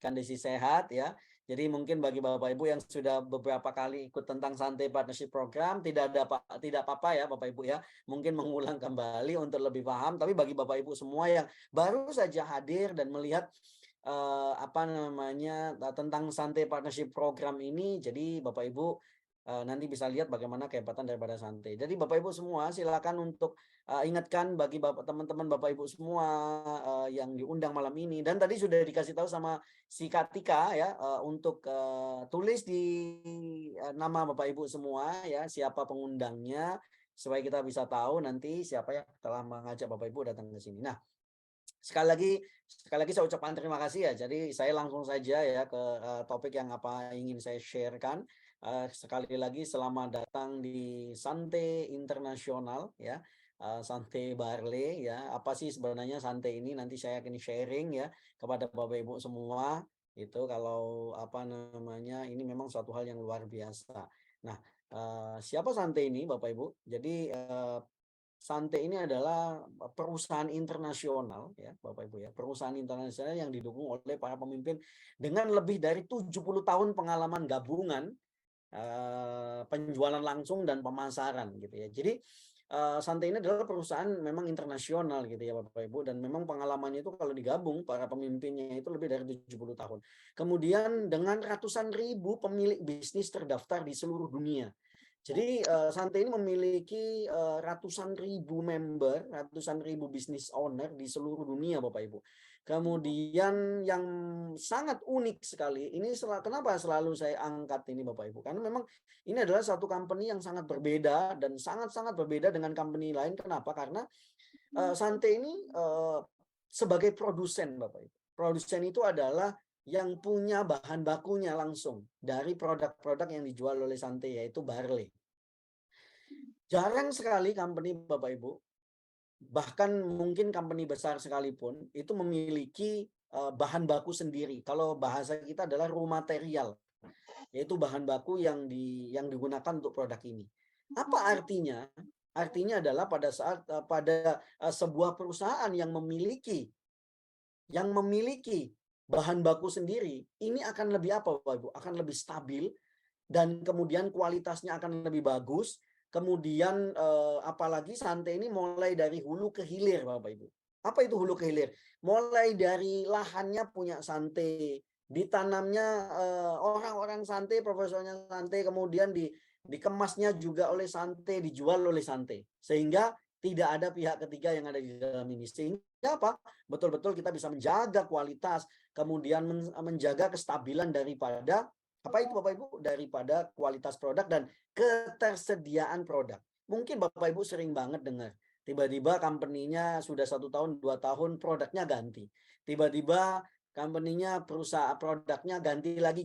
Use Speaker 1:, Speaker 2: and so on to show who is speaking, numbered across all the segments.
Speaker 1: kondisi sehat ya. Jadi mungkin bagi Bapak Ibu yang sudah beberapa kali ikut tentang Santai Partnership Program, tidak apa-apa ya Bapak Ibu ya. Mungkin mengulang kembali untuk lebih paham, tapi bagi Bapak Ibu semua yang baru saja hadir dan melihat tentang Santai Partnership Program ini, jadi Bapak Ibu nanti bisa lihat bagaimana kehebatan daripada Santai. Jadi Bapak Ibu semua silakan untuk ingatkan bagi teman-teman Bapak Ibu semua yang diundang malam ini, dan tadi sudah dikasih tahu sama si Katika ya, untuk tulis di nama Bapak Ibu semua ya, siapa pengundangnya, supaya kita bisa tahu nanti siapa yang telah mengajak Bapak Ibu datang ke sini. Nah, sekali lagi saya ucapkan terima kasih ya. Jadi saya langsung saja ya ke topik yang apa ingin saya sharekan. Sekali lagi selamat datang di Santai Internasional ya. Santai Barley ya. Apa sih sebenarnya Santai ini? Nanti saya akan sharing ya kepada Bapak Ibu semua. Itu kalau ini memang suatu hal yang luar biasa. Nah, siapa Santai ini Bapak Ibu? Jadi Santai ini adalah perusahaan internasional ya Bapak Ibu ya, perusahaan internasional yang didukung oleh para pemimpin dengan lebih dari 70 tahun pengalaman gabungan penjualan langsung dan pemasaran gitu ya. Jadi Santai ini adalah perusahaan memang internasional gitu ya Bapak Ibu, dan memang pengalamannya itu kalau digabung para pemimpinnya itu lebih dari 70 tahun. Kemudian dengan ratusan ribu pemilik bisnis terdaftar di seluruh dunia. Jadi Santai ini memiliki ratusan ribu member, ratusan ribu business owner di seluruh dunia Bapak Ibu. Kemudian yang sangat unik sekali, ini kenapa selalu saya angkat ini Bapak Ibu? Karena memang ini adalah satu company yang sangat berbeda dan sangat-sangat berbeda dengan company lain. Kenapa? Karena Santai ini sebagai produsen Bapak Ibu. Produsen itu adalah yang punya bahan bakunya langsung dari produk-produk yang dijual oleh Santai, yaitu barley. Jarang sekali company Bapak Ibu, bahkan mungkin company besar sekalipun, itu memiliki bahan baku sendiri. Kalau bahasa kita adalah raw material, yaitu bahan baku yang digunakan untuk produk ini. Apa artinya? Artinya adalah pada saat sebuah perusahaan yang memiliki bahan baku sendiri, ini akan lebih apa Bapak Ibu? Akan lebih stabil, dan kemudian kualitasnya akan lebih bagus. Kemudian apalagi Santai ini mulai dari hulu ke hilir Bapak Ibu. Apa itu hulu ke hilir? Mulai dari lahannya punya Santai, ditanamnya orang-orang Santai, profesionalnya Santai, kemudian dikemasnya juga oleh Santai, dijual oleh Santai. Sehingga tidak ada pihak ketiga yang ada di dalam ini. Sehingga apa? Betul-betul kita bisa menjaga kualitas, kemudian menjaga kestabilan daripada apa itu Bapak Ibu? Daripada kualitas produk dan ketersediaan produk. Mungkin Bapak Ibu sering banget dengar, tiba-tiba company-nya sudah 1 tahun, 2 tahun produknya ganti. Tiba-tiba company-nya perusahaan produknya ganti lagi.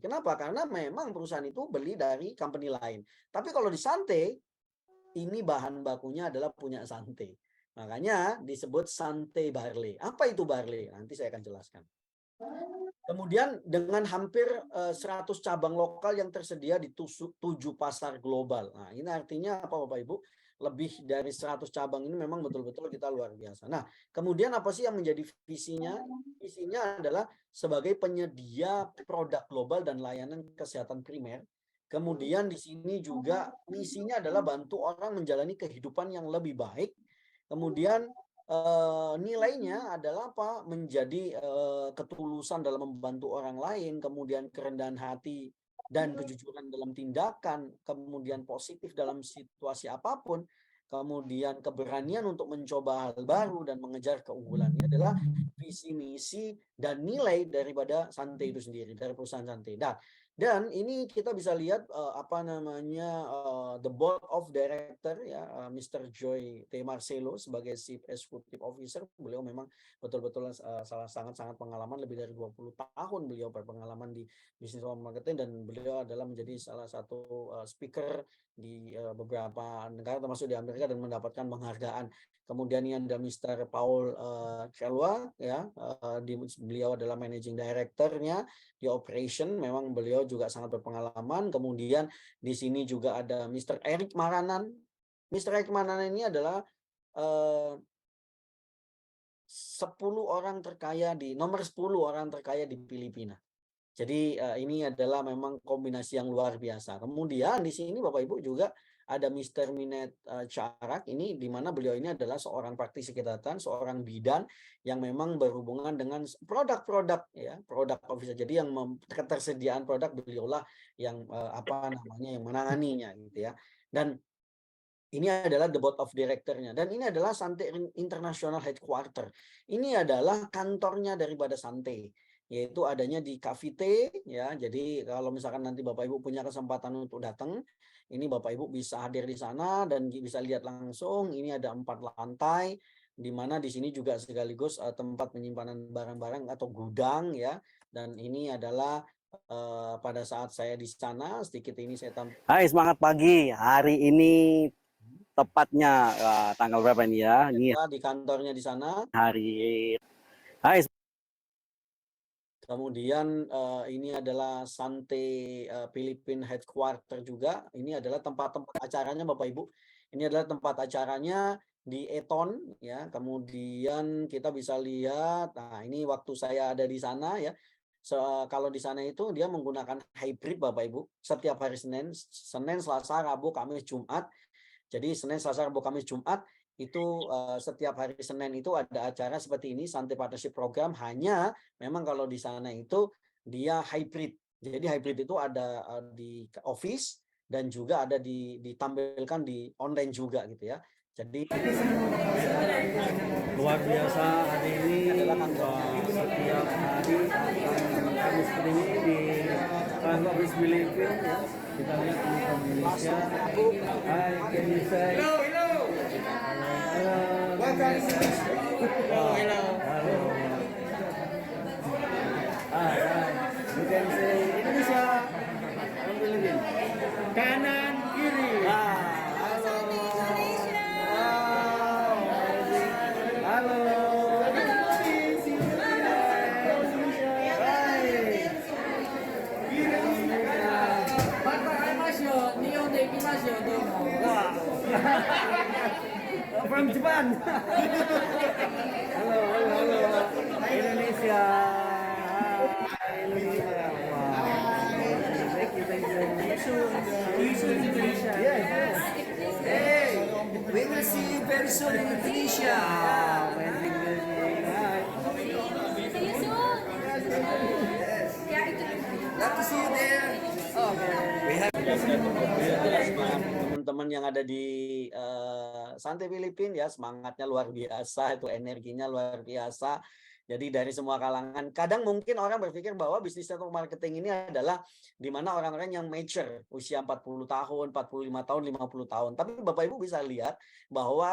Speaker 1: Kenapa? Karena memang perusahaan itu beli dari company lain. Tapi kalau di Santai, ini bahan bakunya adalah punya Santai. Makanya disebut Santai Barley. Apa itu Barley? Nanti saya akan jelaskan. Kemudian dengan hampir 100 cabang lokal yang tersedia di 7 pasar global. Nah, ini artinya apa Bapak Ibu? Lebih dari 100 cabang ini memang betul-betul kita luar biasa. Nah, kemudian apa sih yang menjadi visinya? Visinya adalah sebagai penyedia produk global dan layanan kesehatan primer. Kemudian di sini juga misinya adalah bantu orang menjalani kehidupan yang lebih baik. Kemudian nilainya adalah apa? Menjadi ketulusan dalam membantu orang lain, kemudian kerendahan hati dan kejujuran dalam tindakan, kemudian positif dalam situasi apapun, kemudian keberanian untuk mencoba hal baru dan mengejar keunggulan. Ini adalah visi misi dan nilai daripada Santai itu sendiri, dari perusahaan Santai. Dan ini kita bisa lihat the board of director ya, Mr. Joy T. Marcelo sebagai Chief Executive Officer. Beliau memang betul-betul sangat pengalaman, lebih dari 20 tahun beliau berpengalaman di bisnis marketing, dan beliau adalah menjadi salah satu speaker di beberapa negara termasuk di Amerika dan mendapatkan penghargaan. Kemudian ini ada Mr. Paul Kelwa ya, beliau adalah managing director-nya di operation, memang beliau juga sangat berpengalaman. Kemudian di sini juga ada Mr. Eric Maranan. Mr. Eric Maranan ini adalah 10 orang terkaya di nomor 10 orang terkaya di Filipina. Jadi, ini adalah memang kombinasi yang luar biasa. Kemudian di sini Bapak Ibu juga ada Mister Minet, Charak ini, di mana beliau ini adalah seorang praktisi kesehatan, seorang bidan yang memang berhubungan dengan produk-produk ya, produk officer. Jadi yang ketersediaan produk beliaulah yang, apa namanya, yang menanganinya gitu ya. Dan ini adalah the board of director-nya dan ini adalah Sante International Headquarter. Ini adalah kantornya daripada Sante, yaitu adanya di Cavite ya. Jadi kalau misalkan nanti Bapak Ibu punya kesempatan untuk datang, ini Bapak Ibu bisa hadir di sana dan bisa lihat langsung. Ini ada 4 lantai, di mana di sini juga sekaligus tempat penyimpanan barang-barang atau gudang ya. Dan ini adalah pada saat saya di sana sedikit ini saya
Speaker 2: Hai, semangat pagi. Hari ini tepatnya tanggal berapa ini ya? Ini
Speaker 1: di kantornya di sana.
Speaker 2: hari. Hai.
Speaker 1: Kemudian ini adalah Sante Philippine Headquarter juga. Ini adalah tempat-tempat acaranya Bapak Ibu. Ini adalah tempat acaranya di Eton ya. Kemudian kita bisa lihat, nah ini waktu saya ada di sana ya. Kalau di sana itu dia menggunakan hybrid Bapak Ibu. Setiap hari Senin, Selasa, Rabu, Kamis, Jumat. Jadi Senin, Selasa, Rabu, Kamis, Jumat itu setiap hari Senin itu ada acara seperti ini, Sante Partnership Program. Hanya memang kalau di sana itu dia hybrid. Jadi hybrid itu ada di office dan juga ada ditampilkan di online juga gitu ya. Jadi
Speaker 2: Luar biasa hari ini
Speaker 1: adalah kantor
Speaker 2: setiap hari kami seperti ini di kantor Office Filipina ya. Kita lihat di Indonesia. Hai, can you say? Hello, hello. Hello. Hello, hello. Halo. Hai, hai. You can say Indonesia. From Philippines. Kanan, kiri. Ah, halo. Halo. From Japan. Halo, halo, halo. Indonesia. Hai, Indonesia. Wow. Thank you, thank you. Indonesia. Yes, yes.
Speaker 3: Hey, we will see you very soon in Indonesia.
Speaker 2: Amazing, amazing. Hi.
Speaker 3: Love to see you there. We have
Speaker 1: teman-teman yang ada di Sante Filipina ya, semangatnya luar biasa, itu energinya luar biasa. Jadi dari semua kalangan, kadang mungkin orang berpikir bahwa bisnis network marketing ini adalah di mana orang-orang yang mature, usia 40 tahun, 45 tahun, 50 tahun. Tapi Bapak Ibu bisa lihat bahwa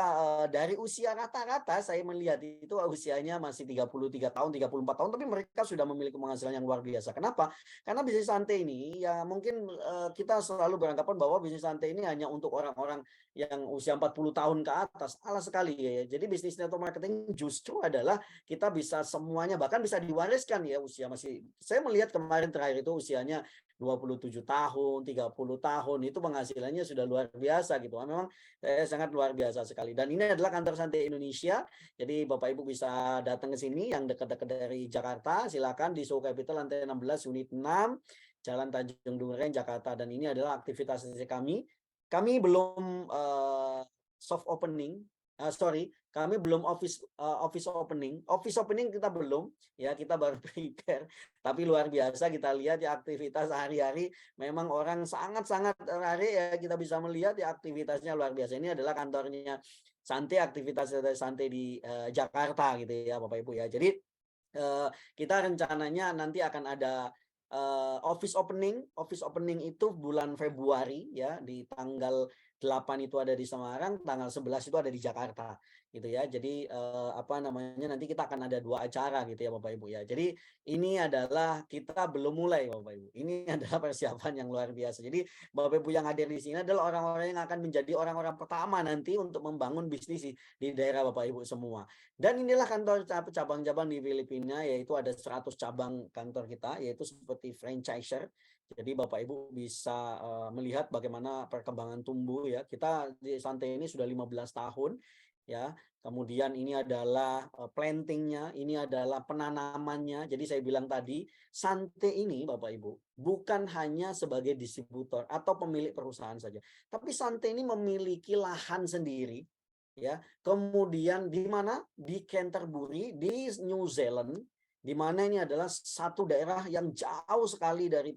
Speaker 1: dari usia rata-rata saya melihat itu usianya masih 33 tahun, 34 tahun, tapi mereka sudah memiliki penghasilan yang luar biasa. Kenapa? Karena bisnis santai ini ya mungkin kita selalu beranggapan bahwa bisnis santai ini hanya untuk orang-orang yang usia 40 tahun ke atas. Salah sekali ya. Jadi bisnis network marketing justru adalah kita bisa semuanya, bahkan bisa diwariskan ya usia masih. Saya melihat kemarin terakhir itu usianya 27 tahun, 30 tahun, itu penghasilannya sudah luar biasa gitu. Memang sangat luar biasa sekali. Dan ini adalah kantor Santai Indonesia. Jadi Bapak Ibu bisa datang ke sini yang dekat-dekat dari Jakarta, silakan di Show Capital lantai 16 unit 6, Jalan Tanjung Duren, Jakarta. Dan ini adalah aktivitas kami. Kami belum soft opening, sorry, kami belum office opening. Office opening kita belum, ya kita baru prepare. Tapi luar biasa kita lihat ya aktivitas sehari-hari. Memang orang sangat-sangat tertarik ya, kita bisa melihat ya aktivitasnya luar biasa. Ini adalah kantornya Sante, aktivitas Sante di Jakarta gitu ya Bapak Ibu ya. Jadi kita rencananya nanti akan ada office opening itu bulan Februari ya, di tanggal 8 itu ada di Semarang, tanggal 11 itu ada di Jakarta gitu ya. Jadi apa namanya, nanti kita akan ada 2 acara gitu ya Bapak Ibu ya. Jadi ini adalah kita belum mulai Bapak Ibu. Ini adalah persiapan yang luar biasa. Jadi Bapak Ibu yang hadir di sini adalah orang-orang yang akan menjadi orang-orang pertama nanti untuk membangun bisnis di daerah Bapak Ibu semua. Dan inilah kantor cabang-cabang di Filipina, yaitu ada 100 cabang kantor kita, yaitu seperti franchiser. Jadi Bapak Ibu bisa melihat bagaimana perkembangan tumbuh ya. Kita di Santai ini sudah 15 tahun. ya. Kemudian ini adalah plantingnya, ini adalah penanamannya. Jadi saya bilang tadi, Sante ini Bapak Ibu bukan hanya sebagai distributor atau pemilik perusahaan saja, tapi Sante ini memiliki lahan sendiri, ya. Kemudian di mana? Di Canterbury, di New Zealand, di mana ini adalah satu daerah yang jauh sekali dari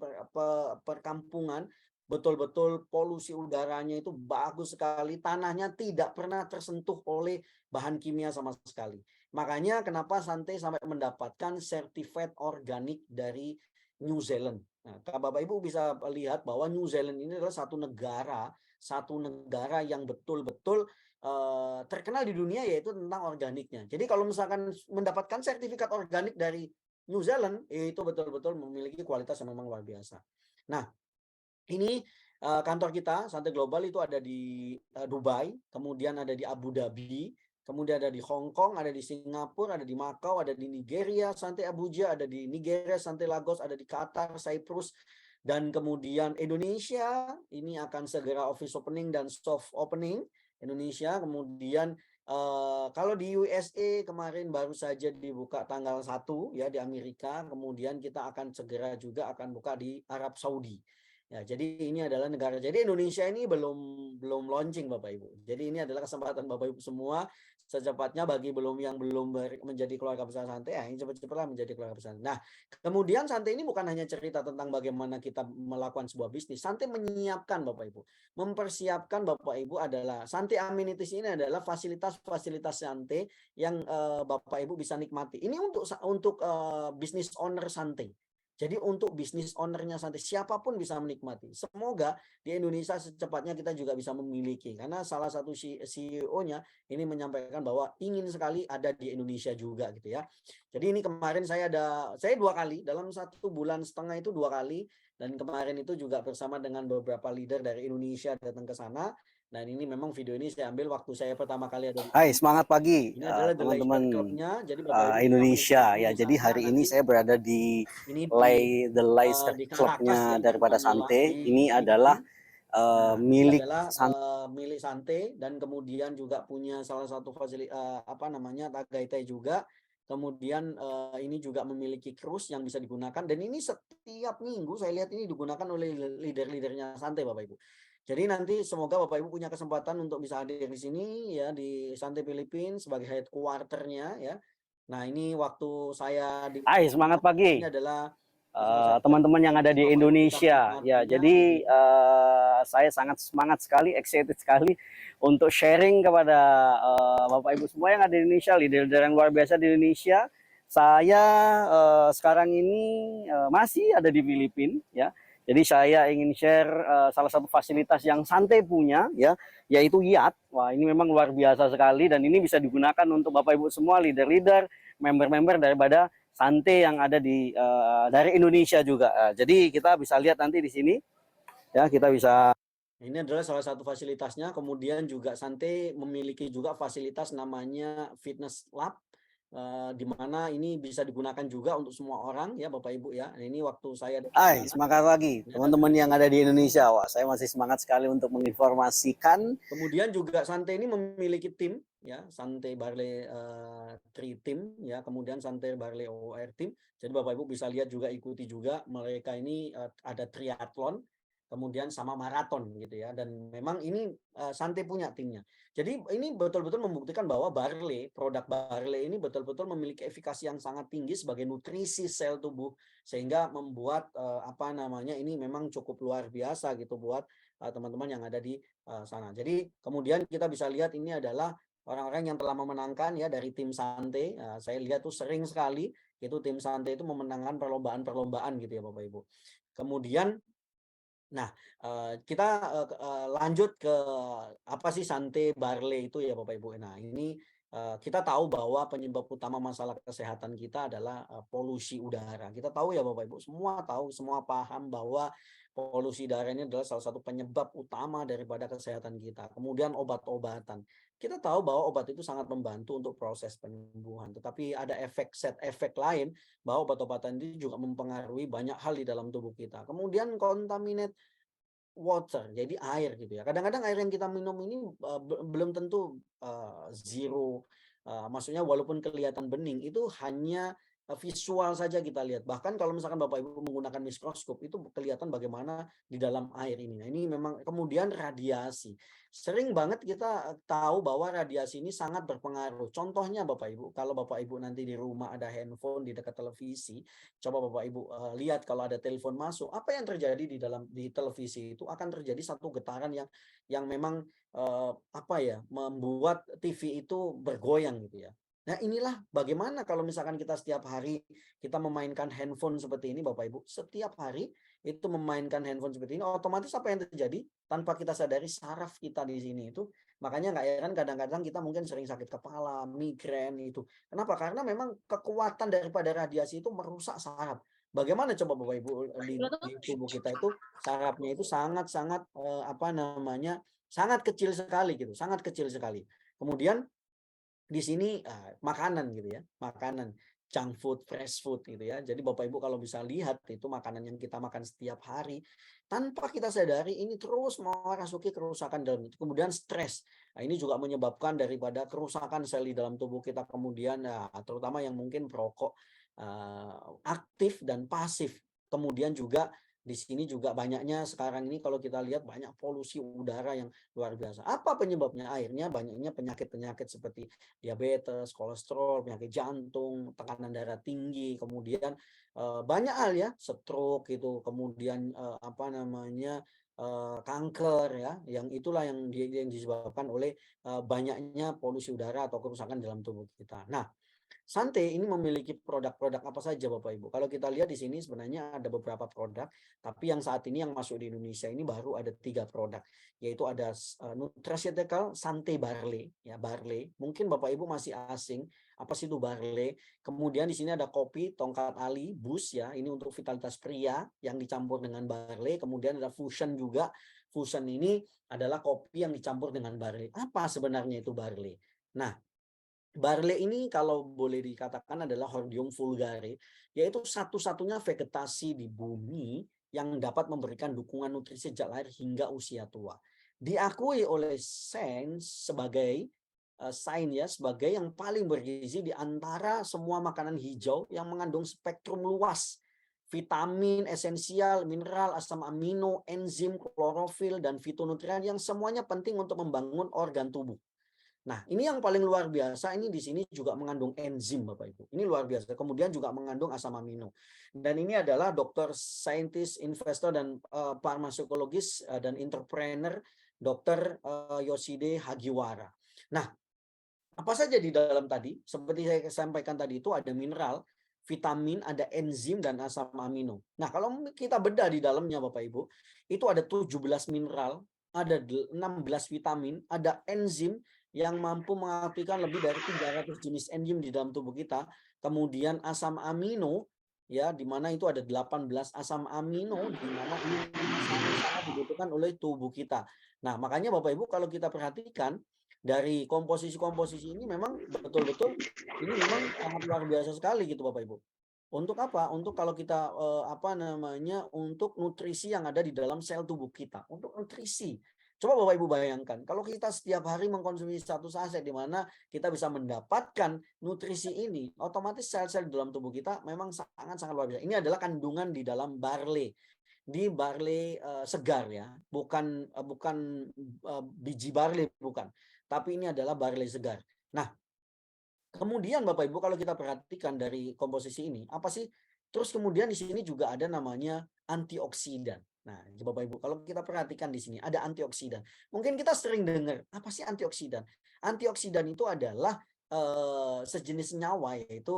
Speaker 1: perkampungan. Betul-betul polusi udaranya itu bagus sekali, tanahnya tidak pernah tersentuh oleh bahan kimia sama sekali. Makanya kenapa Sante sampai mendapatkan sertifikat organik dari New Zealand. Nah, Bapak Ibu bisa lihat bahwa New Zealand ini adalah satu negara yang betul-betul terkenal di dunia, yaitu tentang organiknya. Jadi kalau misalkan mendapatkan sertifikat organik dari New Zealand, itu betul-betul memiliki kualitas yang memang luar biasa. Nah, ini kantor kita Sante Global itu ada di Dubai, kemudian ada di Abu Dhabi, kemudian ada di Hong Kong, ada di Singapura, ada di Macau, ada di Nigeria, Sante Abuja, ada di Nigeria, Sante Lagos, ada di Qatar, Cyprus, dan kemudian Indonesia ini akan segera office opening dan soft opening Indonesia. Kemudian kalau di USA kemarin baru saja dibuka tanggal 1 ya di Amerika, kemudian kita akan segera juga akan buka di Arab Saudi. Ya, jadi ini adalah negara. Jadi Indonesia ini belum launching Bapak Ibu. Jadi ini adalah kesempatan Bapak Ibu semua secepatnya bagi yang belum menjadi keluarga besar Sante, ya, ini cepat-cepatlah menjadi keluarga besar. Nah, kemudian Sante ini bukan hanya cerita tentang bagaimana kita melakukan sebuah bisnis. Sante menyiapkan Bapak Ibu, mempersiapkan Bapak Ibu adalah Sante Amenities ini adalah fasilitas-fasilitas Sante yang Bapak Ibu bisa nikmati. Ini untuk bisnis owner Sante. Jadi untuk bisnis ownernya Sante, siapapun bisa menikmati. Semoga di Indonesia secepatnya kita juga bisa memiliki. Karena salah satu CEO-nya ini menyampaikan bahwa ingin sekali ada di Indonesia juga gitu ya. Jadi ini kemarin saya 2 kali, dalam 1,5 bulan itu 2 kali. Dan kemarin itu juga bersama dengan beberapa leader dari Indonesia datang ke sana. Dan ini memang video ini saya ambil waktu saya pertama kali ada di
Speaker 4: Hai, semangat pagi
Speaker 1: ini adalah The Leisure
Speaker 4: teman-teman
Speaker 1: Club-nya. Jadi Bapak Ibu bisa
Speaker 4: Indonesia
Speaker 1: menikmati
Speaker 4: ya.
Speaker 1: di
Speaker 4: Jadi
Speaker 1: sana
Speaker 4: hari ini
Speaker 1: nanti.
Speaker 4: saya berada di
Speaker 1: Ini di
Speaker 4: The Leisure
Speaker 1: Caracas
Speaker 4: Club-nya
Speaker 1: ya,
Speaker 4: daripada Sante.
Speaker 1: di
Speaker 4: Ini adalah
Speaker 1: Filipina. Nah, ini
Speaker 4: milik
Speaker 1: adalah
Speaker 4: Sante.
Speaker 1: milik Sante dan kemudian juga punya salah satu fasilitas Tagaytay juga. Kemudian ini juga memiliki cruise yang bisa digunakan dan ini setiap minggu saya lihat ini digunakan oleh leader-leadernya Sante Bapak Ibu. Jadi nanti semoga Bapak Ibu punya kesempatan untuk bisa hadir di sini ya di Sante Filipina sebagai headquarter-nya ya. Nah, ini waktu saya di
Speaker 4: Hai, semangat pagi
Speaker 1: ini adalah salah satu yang
Speaker 4: teman-teman yang ada di
Speaker 1: Bapak Ibu bisa
Speaker 4: Indonesia ya.
Speaker 1: menikmatinya gitu
Speaker 4: Jadi
Speaker 1: ya.
Speaker 4: saya sangat semangat sekali, excited sekali untuk sharing kepada Bapak Ibu semua yang ada di Indonesia, leader-leader yang luar biasa di Indonesia. Saya sekarang ini masih ada di Filipina ya. Jadi saya ingin share salah satu fasilitas yang Sante punya ya, yaitu yacht. Wah, ini memang luar biasa sekali dan ini bisa digunakan untuk Bapak Ibu semua leader-leader, member-member daripada Sante yang ada di dari Indonesia juga. Jadi kita bisa lihat nanti di sini ya, kita bisa.
Speaker 1: Ini adalah salah satu fasilitasnya. Kemudian juga Sante memiliki juga fasilitas namanya fitness lab, di mana ini bisa digunakan juga untuk semua orang ya Bapak Ibu ya. Nah, ini waktu saya di
Speaker 4: Hai,
Speaker 1: sana,
Speaker 4: semangat lagi
Speaker 1: ini ada
Speaker 4: teman-teman yang ada di
Speaker 1: fitness.
Speaker 4: Indonesia. Wah, saya masih semangat sekali untuk menginformasikan.
Speaker 1: Kemudian juga Sante ini memiliki tim ya, Sante Barley Tri Team ya, kemudian Sante Barley OR Team. Jadi Bapak Ibu bisa lihat juga, ikuti juga mereka ini ada triathlon, kemudian sama maraton gitu ya. Dan memang ini Sante punya timnya. Jadi ini betul-betul membuktikan bahwa barley, produk barley ini betul-betul memiliki efikasi yang sangat tinggi sebagai nutrisi sel tubuh sehingga membuat ini memang cukup luar biasa gitu buat teman-teman yang ada di sana. Jadi kemudian kita bisa lihat ini adalah orang-orang yang telah memenangkan ya dari tim Sante. Saya lihat tuh sering sekali itu tim Sante itu memenangkan perlombaan-perlombaan gitu ya Bapak Ibu. Kemudian nah, kita lanjut ke apa sih Sante Barley itu ya Bapak Ibu. Nah, ini kita tahu bahwa penyebab utama masalah kesehatan kita adalah polusi udara. Kita tahu ya Bapak Ibu, semua tahu, semua paham bahwa polusi udara ini adalah salah satu penyebab utama daripada kesehatan kita. Kemudian obat-obatan. Kita tahu bahwa obat itu sangat membantu untuk proses penyembuhan, tetapi ada efek lain bahwa obat-obatan itu juga mempengaruhi banyak hal di dalam tubuh kita. Kemudian water, jadi air gitu ya. Kadang-kadang air yang kita minum ini belum tentu zero, maksudnya walaupun kelihatan bening itu hanya visual saja kita lihat. Bahkan kalau misalkan Bapak Ibu menggunakan mikroskop itu kelihatan bagaimana di dalam air ini. Nah, ini memang kemudian radiasi. Sering banget kita tahu bahwa radiasi ini sangat berpengaruh. Contohnya Bapak Ibu, kalau Bapak Ibu nanti di rumah ada handphone di dekat televisi, coba Bapak Ibu lihat kalau ada telepon masuk, apa yang terjadi di televisi itu akan terjadi satu getaran yang memang apa ya, membuat TV itu bergoyang gitu ya. Nah, inilah bagaimana kalau misalkan kita setiap hari kita memainkan handphone seperti ini Bapak Ibu, setiap hari itu memainkan handphone seperti ini, otomatis apa yang terjadi? Tanpa kita sadari saraf kita di sini itu, makanya nggak heran kadang-kadang kita mungkin sering sakit kepala, migrain itu. Kenapa? Karena memang kekuatan daripada radiasi itu merusak saraf. Bagaimana coba Bapak Ibu di tubuh kita itu sarafnya itu sangat-sangat apa namanya? Sangat kecil sekali gitu, sangat kecil sekali. Kemudian di sini makanan gitu ya, makanan junk food, fresh food gitu ya. Jadi Bapak Ibu kalau bisa lihat itu makanan yang kita makan setiap hari tanpa kita sadari ini terus memasuki kerusakan dalam itu. Kemudian stres. Nah, ini juga menyebabkan daripada kerusakan sel di dalam tubuh kita kemudian terutama yang mungkin perokok aktif dan pasif. Kemudian juga di sini juga banyaknya sekarang ini kalau kita lihat banyak polusi udara yang luar biasa. Apa penyebabnya? Akhirnya banyaknya penyakit-penyakit seperti diabetes, kolesterol, penyakit jantung, tekanan darah tinggi, kemudian banyak hal ya, stroke gitu, kemudian apa namanya kanker ya, yang itulah yang disebabkan oleh banyaknya polusi udara atau kerusakan dalam tubuh kita. Nah, Sante ini memiliki produk-produk apa saja Bapak Ibu? Kalau kita lihat di sini sebenarnya ada beberapa produk, tapi yang saat ini yang masuk di Indonesia ini baru ada 3 produk, yaitu ada Nutraceutical Sante Barley, ya Barley. Mungkin Bapak Ibu masih asing, apa sih itu Barley? Kemudian di sini ada kopi Tongkat Ali Bus ya, ini untuk vitalitas pria yang dicampur dengan barley. Kemudian ada Fusion juga. Fusion ini adalah kopi yang dicampur dengan barley. Apa sebenarnya itu barley? Nah, Barley ini kalau boleh dikatakan adalah Hordeum vulgare, yaitu satu-satunya vegetasi di bumi yang dapat memberikan dukungan nutrisi sejak lahir hingga usia tua. Diakui oleh sains sebagai yang paling bergizi di antara semua makanan hijau yang mengandung spektrum luas vitamin esensial, mineral, asam amino, enzim, klorofil, dan fitonutrien yang semuanya penting untuk membangun organ tubuh. Nah, ini yang paling luar biasa, ini di sini juga mengandung enzim Bapak Ibu. Ini luar biasa. Kemudian juga mengandung asam amino. Dan ini adalah dokter, saintis, investor, dan farmakologis dan entrepreneur Dr. Yoshide Hagiwara. Nah, apa saja di dalam tadi? Seperti saya sampaikan tadi itu ada mineral, vitamin, ada enzim, dan asam amino. Nah, kalau kita bedah di dalamnya Bapak Ibu, itu ada 17 mineral, ada 16 vitamin, ada enzim, yang mampu mengaktifkan lebih dari 300 jenis enzim di dalam tubuh kita. Kemudian asam amino, ya, di mana itu ada 18 asam amino, di mana ini sangat dibutuhkan oleh tubuh kita. Nah, makanya Bapak Ibu kalau kita perhatikan dari komposisi-komposisi ini memang betul-betul ini memang sangat luar biasa sekali gitu Bapak Ibu. Untuk apa? Untuk kalau kita apa namanya? Untuk nutrisi yang ada di dalam sel tubuh kita, untuk nutrisi. Coba Bapak Ibu bayangkan, kalau kita setiap hari mengkonsumsi 1 saset di mana kita bisa mendapatkan nutrisi ini, otomatis sel-sel di dalam tubuh kita memang sangat-sangat luar biasa. Ini adalah kandungan di dalam barley. Di barley segar ya, bukan biji barley bukan, tapi ini adalah barley segar. Nah, kemudian Bapak Ibu kalau kita perhatikan dari komposisi ini, apa sih? Terus kemudian di sini juga ada namanya antioksidan. Nah, Bapak Ibu, kalau kita perhatikan di sini ada antioksidan. Mungkin kita sering dengar, apa sih antioksidan? Antioksidan itu adalah sejenis nyawa yaitu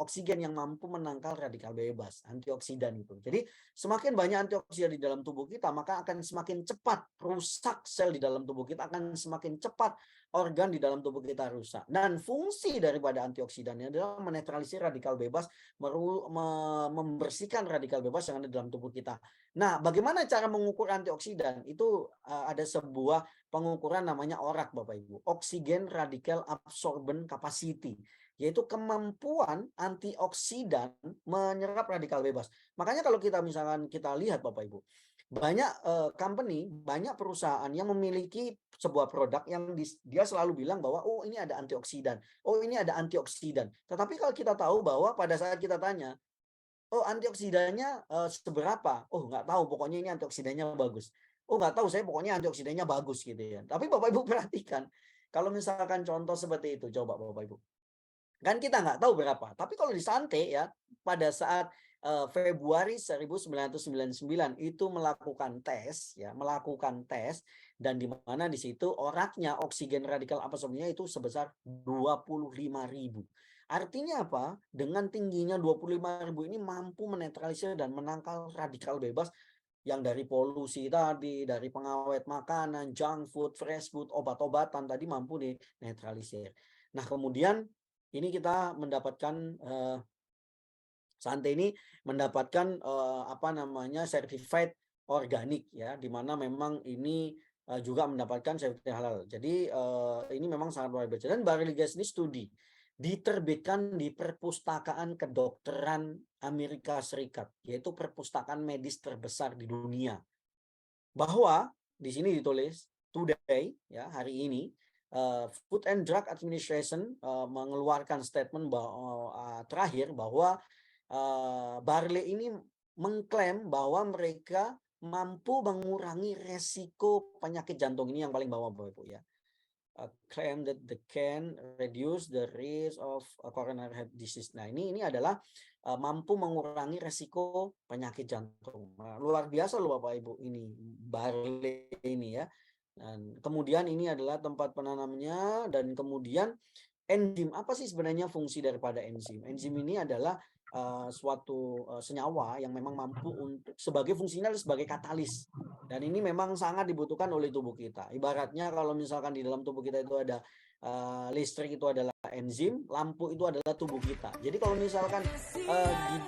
Speaker 1: oksigen yang mampu menangkal radikal bebas, antioksidan itu. Jadi, semakin banyak antioksidan di dalam tubuh kita, maka akan semakin cepat rusak sel di dalam tubuh kita, akan semakin cepat organ di dalam tubuh kita rusak. Dan fungsi daripada antioksidan ini adalah menetralisir radikal bebas, membersihkan radikal bebas yang ada dalam tubuh kita. Nah, bagaimana cara mengukur antioksidan? Itu ada sebuah pengukuran namanya ORAC Bapak Ibu, Oxygen Radical Absorbent Capacity. yaitu kemampuan antioksidan menyerap radikal bebas. Makanya kalau kita misalkan kita lihat Bapak Ibu, banyak company, banyak perusahaan yang memiliki sebuah produk yang dia selalu bilang bahwa oh ini ada antioksidan, oh ini ada antioksidan. Tetapi kalau kita tahu bahwa pada saat kita tanya, oh antioksidannya seberapa? Oh nggak tahu, pokoknya ini antioksidannya bagus. Oh nggak tahu, saya pokoknya antioksidannya bagus gitu ya. Tapi Bapak Ibu perhatikan, kalau misalkan contoh seperti itu, coba Bapak Ibu. Kan kita nggak tahu berapa. Tapi kalau di Sante ya, pada saat Februari 1999 itu melakukan tes dan di mana di situ oraknya oksigen radikal absorpsinya itu sebesar 25.000. Artinya apa? Dengan tingginya 25.000 ini mampu menetralisir dan menangkal radikal bebas yang dari polusi tadi, dari pengawet makanan, junk food, fresh food, obat-obatan tadi mampu dinetralisir. Nah, kemudian ini kita mendapatkan Sante ini mendapatkan certified organik ya, di mana memang ini juga mendapatkan sertifikat halal. Jadi ini memang sangat luar biasa. Dan Barley Gas ini studi diterbitkan di Perpustakaan Kedokteran Amerika Serikat, yaitu perpustakaan medis terbesar di dunia. Bahwa di sini ditulis today ya, hari ini Food and Drug Administration mengeluarkan statement terakhir bahwa Barley ini mengklaim bahwa mereka mampu mengurangi resiko penyakit jantung, ini yang paling bawah Bapak Ibu ya. Claim that they can reduce the risk of coronary heart disease. Nah, ini adalah mampu mengurangi resiko penyakit jantung. Nah, luar biasa loh Bapak Ibu ini Barley ini ya. Dan kemudian ini adalah tempat penanamnya, dan kemudian enzim, apa sih sebenarnya fungsi daripada enzim? Enzim ini adalah suatu senyawa yang memang mampu untuk sebagai fungsinya sebagai katalis, dan ini memang sangat dibutuhkan oleh tubuh kita. Ibaratnya kalau misalkan di dalam tubuh kita itu ada listrik, itu adalah enzim, lampu itu adalah tubuh kita. Jadi kalau misalkan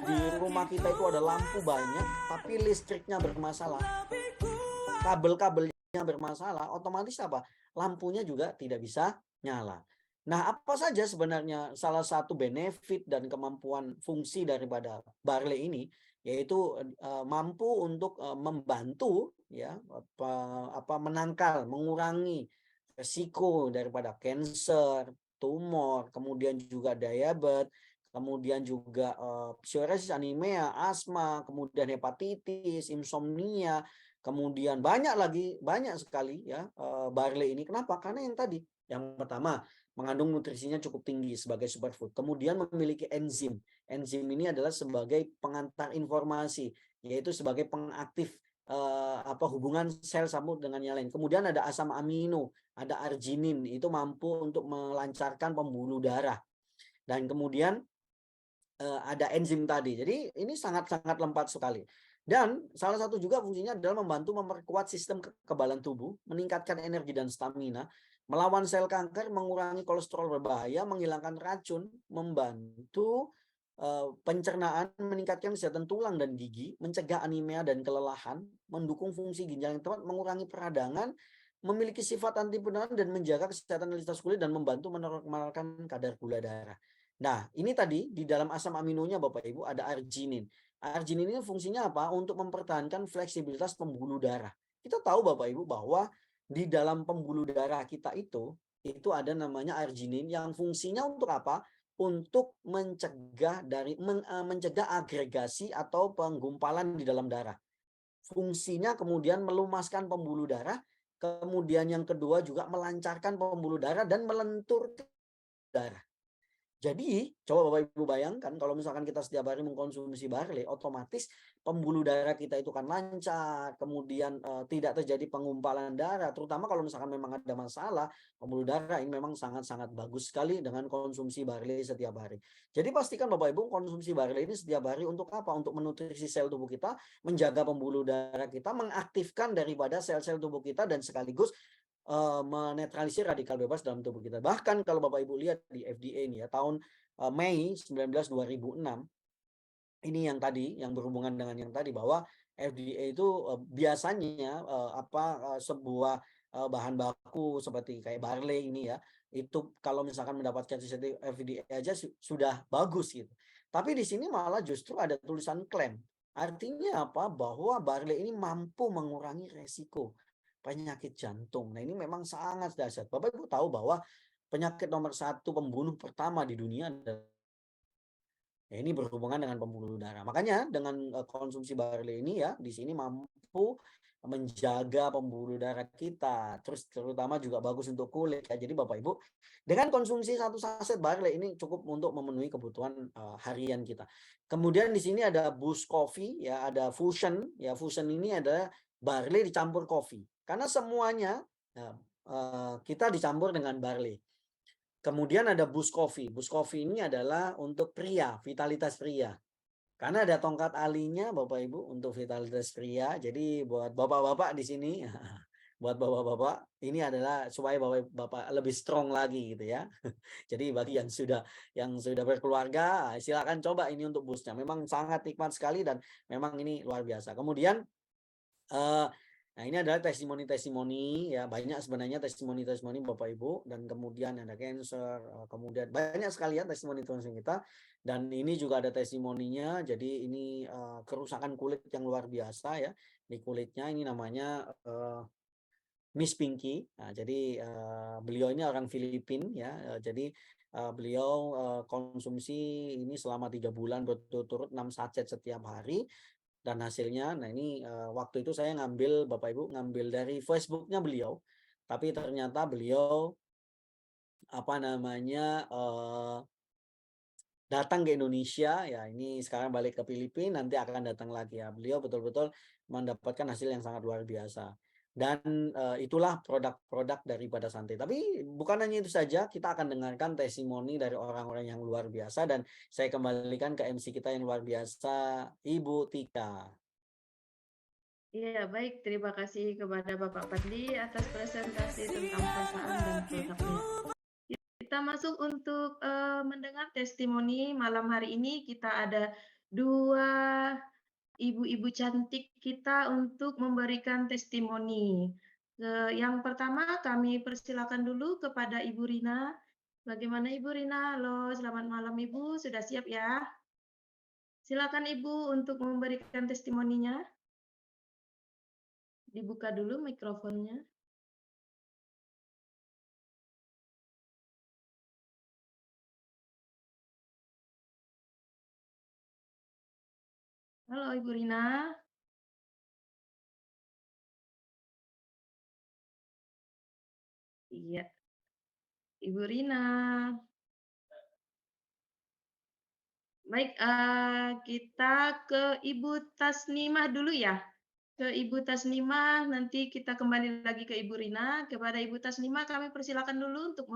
Speaker 1: di rumah kita itu ada lampu banyak tapi listriknya bermasalah, kabel-kabelnya bermasalah, otomatis apa? Lampunya juga tidak bisa nyala. Nah, apa saja sebenarnya salah satu benefit dan kemampuan fungsi daripada Barley ini, yaitu mampu untuk membantu ya menangkal, mengurangi resiko daripada kanker, tumor, kemudian juga diabetes, kemudian juga psoriasis, anemia, asma, kemudian hepatitis, insomnia, kemudian banyak sekali ya Barley ini. Kenapa? Karena yang tadi, yang pertama mengandung nutrisinya cukup tinggi sebagai superfood. Kemudian memiliki enzim. Enzim ini adalah sebagai pengantar informasi, yaitu sebagai pengaktif hubungan sel satu dengan yang lain. Kemudian ada asam amino, ada arginin, itu mampu untuk melancarkan pembuluh darah. Dan kemudian ada enzim tadi. Jadi ini sangat-sangat lengkap sekali. Dan salah satu juga fungsinya adalah membantu memperkuat sistem kekebalan tubuh, meningkatkan energi dan stamina, melawan sel kanker, mengurangi kolesterol berbahaya, menghilangkan racun, membantu pencernaan, meningkatkan kesehatan tulang dan gigi, mencegah anemia dan kelelahan, mendukung fungsi ginjal yang tepat, mengurangi peradangan, memiliki sifat anti penuaan dan menjaga kesehatan elitas kulit, dan membantu menormalkan kadar gula darah. Nah, ini tadi di dalam asam aminonya Bapak Ibu ada arginin. Arginin ini fungsinya apa? Untuk mempertahankan fleksibilitas pembuluh darah. Kita tahu Bapak Ibu bahwa di dalam pembuluh darah kita itu ada namanya arginin yang fungsinya untuk apa? Untuk mencegah agregasi atau penggumpalan di dalam darah. Fungsinya kemudian melumaskan pembuluh darah, kemudian yang kedua juga melancarkan pembuluh darah dan melenturkan darah. Jadi, coba Bapak Ibu bayangkan kalau misalkan kita setiap hari mengkonsumsi Barley, otomatis pembuluh darah kita itu kan lancar, kemudian tidak terjadi penggumpalan darah, terutama kalau misalkan memang ada masalah pembuluh darah. Ini memang sangat-sangat bagus sekali dengan konsumsi Barley setiap hari. Jadi pastikan Bapak Ibu konsumsi Barley ini setiap hari untuk apa? Untuk menutrisi sel tubuh kita, menjaga pembuluh darah kita, mengaktifkan daripada sel-sel tubuh kita, dan sekaligus menetralisir radikal bebas dalam tubuh kita. Bahkan kalau Bapak Ibu lihat di FDA ini ya, tahun Mei 19 2006, ini yang tadi yang berhubungan dengan yang tadi, bahwa FDA itu biasanya sebuah bahan baku seperti kayak barley ini ya, itu kalau misalkan mendapatkan sertifikat FDA aja sudah bagus gitu. Tapi di sini malah justru ada tulisan klaim. Artinya apa? Bahwa barley ini mampu mengurangi resiko penyakit jantung. Nah, ini memang sangat dahsyat. Bapak Ibu tahu bahwa penyakit nomor satu pembunuh pertama di dunia adalah, ya, ini berhubungan dengan pembuluh darah. Makanya dengan konsumsi barley ini ya di sini mampu menjaga pembuluh darah kita. Terus terutama juga bagus untuk kulit ya. Jadi Bapak Ibu, dengan konsumsi satu saset barley ini cukup untuk memenuhi kebutuhan harian kita. Kemudian di sini ada Boost Coffee ya, ada Fusion ya. Fusion ini adalah barley dicampur kopi. Karena semuanya ya, kita dicampur dengan barley. Kemudian ada Boost Coffee. Boost Coffee ini adalah untuk pria, vitalitas pria. Karena ada tongkat alinya Bapak Ibu untuk vitalitas pria. Jadi buat bapak-bapak di sini, buat bapak-bapak ini adalah supaya bapak-bapak lebih strong lagi gitu ya. Jadi bagi yang sudah berkeluarga, silakan coba ini untuk boostnya. Memang sangat nikmat sekali dan memang ini luar biasa. Kemudian nah, ini adalah testimoni-testimoni ya, banyak sebenarnya testimoni-testimoni Bapak Ibu, dan kemudian ada cancer, kemudian banyak sekali ya testimoni-testimoni kita, dan ini juga ada testimoninya. Jadi ini kerusakan kulit yang luar biasa ya di kulitnya, ini namanya Miss Pinky. Nah, jadi beliau ini orang Filipina ya, jadi beliau konsumsi ini selama 3 bulan berturut-turut 6 sachet setiap hari. Dan hasilnya, nah ini waktu itu saya ngambil, Bapak Ibu, ngambil dari Facebooknya beliau, tapi ternyata beliau apa namanya datang ke Indonesia ya, ini sekarang balik ke Filipina, nanti akan datang lagi ya. Beliau betul-betul mendapatkan hasil yang sangat luar biasa. Dan itulah produk-produk daripada Santai. Tapi bukan hanya itu saja, kita akan dengarkan testimoni dari orang-orang yang luar biasa, dan saya kembalikan ke MC kita yang luar biasa, Ibu Tika.
Speaker 5: Iya, baik. Terima kasih kepada Bapak Padli atas presentasi tentang perusahaan dan produknya. Kita masuk untuk mendengar testimoni malam hari ini. Kita ada 2 ibu-ibu cantik kita untuk memberikan testimoni. Yang pertama kami persilakan dulu kepada Ibu Rina. Bagaimana Ibu Rina? Halo, selamat malam Ibu. Sudah siap ya? Silakan Ibu untuk memberikan testimoninya. Dibuka dulu mikrofonnya. Halo Ibu Rina. Iya, Ibu Rina. Baik, kita ke Ibu Tasnimah dulu ya. Ke Ibu Tasnimah, nanti kita kembali lagi ke Ibu Rina. Kepada Ibu Tasnimah kami persilakan dulu untuk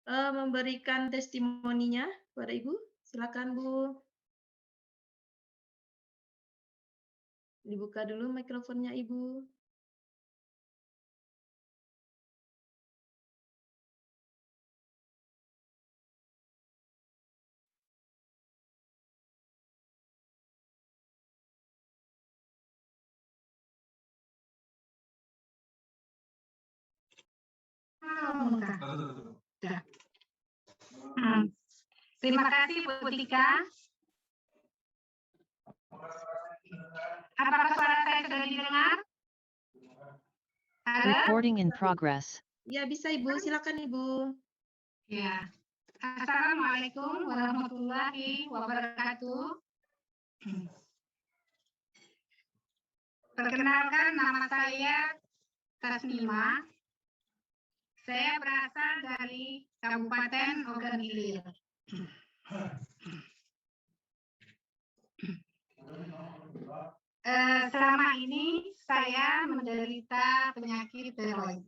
Speaker 5: memberikan testimoninya kepada Ibu. Silakan Bu. Dibuka dulu mikrofonnya Ibu.
Speaker 6: Terima kasih Bu Tika. Apakah suara saya sudah didengar? Halo?
Speaker 7: Recording in progress.
Speaker 5: Ya, bisa Ibu. Silakan Ibu.
Speaker 6: Ya. Assalamualaikum warahmatullahi wabarakatuh. Perkenalkan, nama saya Tasnimah. Saya berasal dari Kabupaten Ogan Ilir. Selama ini saya menderita penyakit tiroid.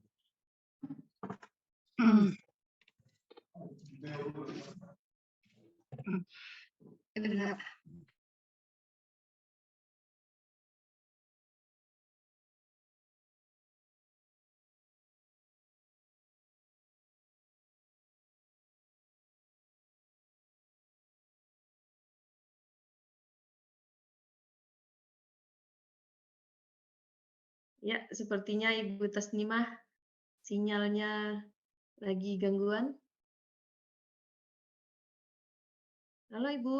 Speaker 5: Ya, sepertinya Ibu Tasnimah sinyalnya lagi gangguan. Halo Ibu.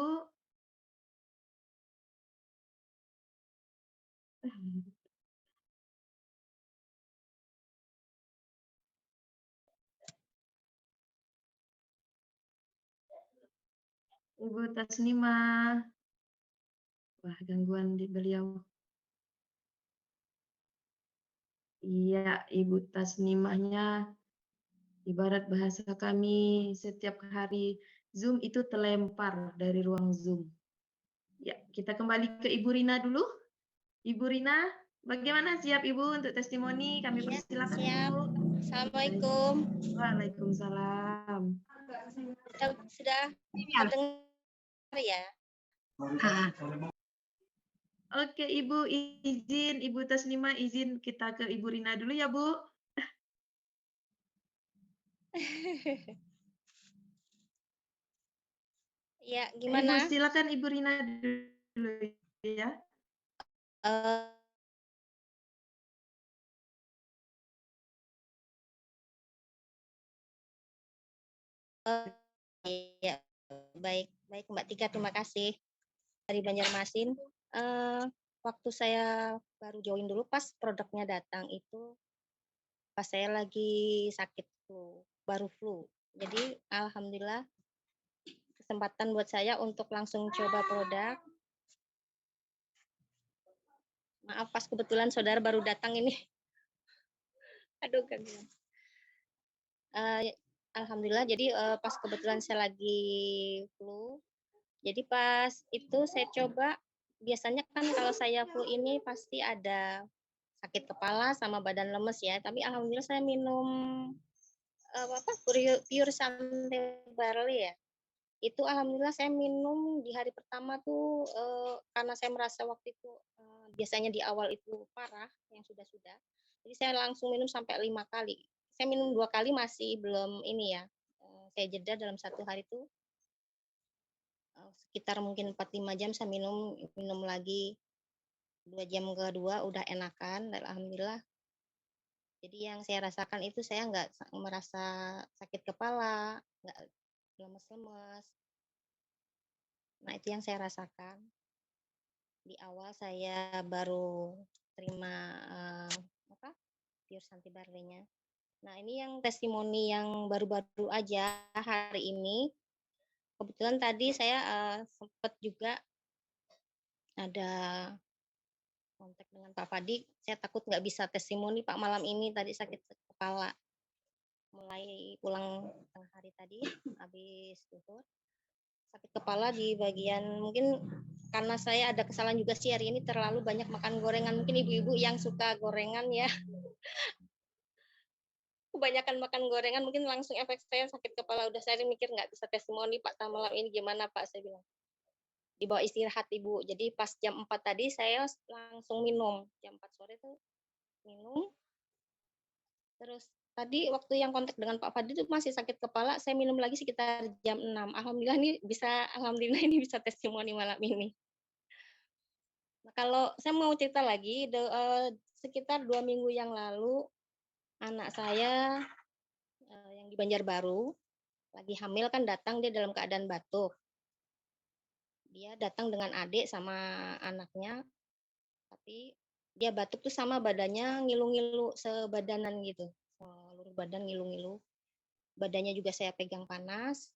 Speaker 5: Ibu Tasnimah. Wah, gangguan di beliau. Iya, Ibu Tasnimahnya ibarat bahasa kami setiap hari Zoom itu terlempar dari ruang Zoom. Ya, kita kembali ke Ibu Rina dulu. Ibu Rina, bagaimana siap Ibu untuk testimoni? Kami
Speaker 7: Iya,
Speaker 5: persilakan
Speaker 7: siap.
Speaker 5: Ibu.
Speaker 7: Assalamualaikum.
Speaker 5: Waalaikumsalam.
Speaker 7: Sudah terdengar ya?
Speaker 5: Oke Ibu, izin Ibu Tasnima izin kita ke Ibu Rina dulu ya Bu.
Speaker 7: Ya,
Speaker 5: Ibu
Speaker 7: gimana?
Speaker 5: silakan Ibu Rina dulu ya.
Speaker 7: Eh, ya, baik, baik Mbak Tika, terima kasih dari Banjarmasin. Eh, waktu saya baru join dulu pas produknya datang itu pas saya lagi sakit flu, baru flu. Jadi alhamdulillah kesempatan buat saya untuk langsung coba produk. Maaf pas kebetulan saudara baru datang ini. Aduh kan. Alhamdulillah jadi pas kebetulan saya lagi flu, jadi pas itu saya coba, biasanya kan kalau saya flu ini pasti ada sakit kepala sama badan lemes ya, tapi alhamdulillah saya minum Pure Sante Barley ya, itu alhamdulillah saya minum di hari pertama tuh karena saya merasa waktu itu biasanya di awal itu parah yang sudah-sudah, jadi saya langsung minum sampai 5 kali. Saya minum 2 kali masih belum ini ya, saya jeda dalam satu hari itu sekitar mungkin 4-5 jam saya minum minum lagi 2 jam kedua udah enakan dan alhamdulillah. Jadi yang saya rasakan itu saya nggak merasa sakit kepala, nggak lemes-lemes. Nah itu yang saya rasakan. Di awal saya baru terima apa Pure Santi Barley-nya. Nah ini yang testimoni yang baru-baru aja hari ini. Kebetulan tadi saya sempat juga ada kontak dengan Pak Fadi. Saya takut nggak bisa testimoni Pak malam ini, tadi sakit kepala. Mulai pulang tengah hari tadi, habis zuhur. Sakit kepala di bagian, mungkin karena saya ada kesalahan juga sih hari ini terlalu banyak makan gorengan. Mungkin ibu-ibu yang suka gorengan ya, kebanyakan makan gorengan mungkin langsung efek saya sakit kepala. Udah saya mikir nggak bisa testimoni Pak malam ini gimana Pak, saya bilang. Dibawa istirahat Ibu. Jadi pas jam 4 tadi saya langsung minum. Jam 4 sore tuh minum. Terus tadi waktu yang kontak dengan Pak Fadli itu masih sakit kepala, saya minum lagi sekitar jam 6. Alhamdulillah ini bisa testimoni malam ini. Nah, kalau saya mau cerita lagi, sekitar 2 minggu yang lalu anak saya yang di Banjarbaru lagi hamil kan datang dia dalam keadaan batuk. Dia datang dengan adik sama anaknya, tapi dia batuk tuh sama badannya ngilu-ngilu sebadanan gitu, seluruh badan ngilu-ngilu. Badannya juga saya pegang panas,